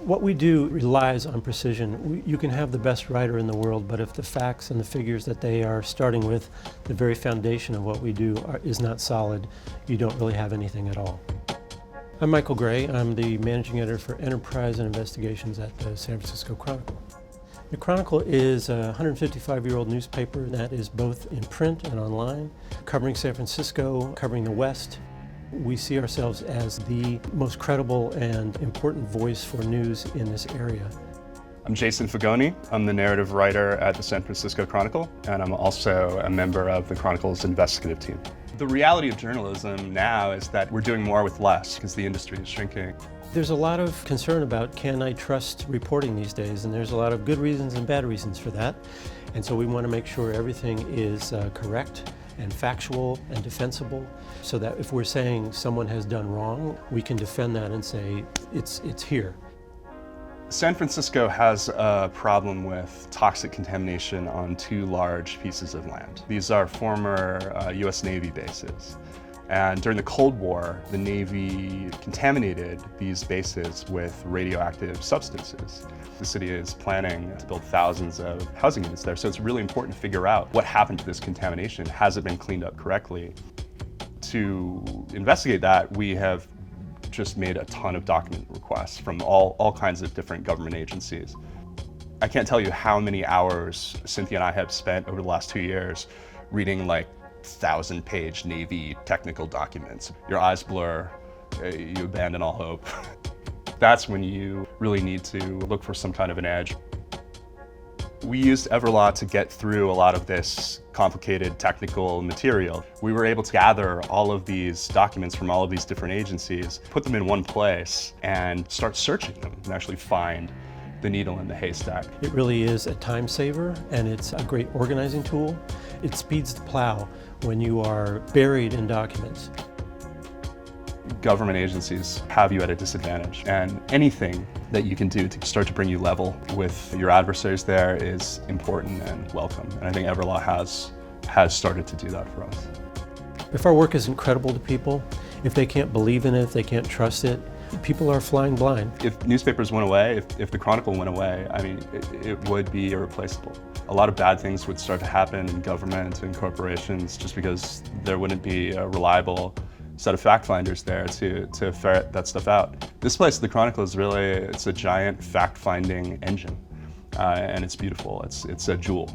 What we do relies on precision. You can have the best writer in the world, but if the facts and the figures that they are starting with, the very foundation of what we do is not solid, you don't really have anything at all. I'm Michael Gray. I'm the managing editor for Enterprise and Investigations at the San Francisco Chronicle. The Chronicle is a 155-year-old newspaper that is both in print and online, covering San Francisco, covering the West. We see ourselves as the most credible and important voice for news in this area. I'm Jason Fagoni. I'm the narrative writer at the San Francisco Chronicle, and I'm also a member of the Chronicle's investigative team. The reality of journalism now is that we're doing more with less because the industry is shrinking. There's a lot of concern about can I trust reporting these days, and there's a lot of good reasons and bad reasons for that. And so we want to make sure everything is correct and factual and defensible, so that if we're saying someone has done wrong, we can defend that and say it's here. San Francisco has a problem with toxic contamination on two large pieces of land. These are former US Navy bases. And during the Cold War, the Navy contaminated these bases with radioactive substances. The city is planning to build thousands of housing units there, so it's really important to figure out what happened to this contamination. Has it been cleaned up correctly? To investigate that, we have just made a ton of document requests from all kinds of different government agencies. I can't tell you how many hours Cynthia and I have spent over the last 2 years reading like 1,000-page Navy technical documents. Your eyes blur, you abandon all hope. That's when you really need to look for some kind of an edge. We used Everlaw to get through a lot of this complicated technical material. We were able to gather all of these documents from all of these different agencies, put them in one place, and start searching them and actually find the needle in the haystack. It really is a time saver, and it's a great organizing tool. It speeds the plow when you are buried in documents. Government agencies have you at a disadvantage, and anything that you can do to start to bring you level with your adversaries there is important and welcome. And I think Everlaw has started to do that for us. If our work isn't credible to people, if they can't believe in it, if they can't trust it, people are flying blind. If newspapers went away, if the Chronicle went away, I mean, it would be irreplaceable. A lot of bad things would start to happen in government and corporations just because there wouldn't be a reliable set of fact finders there to ferret that stuff out. This place, the Chronicle, is really, it's a giant fact finding engine, and it's beautiful. It's a jewel.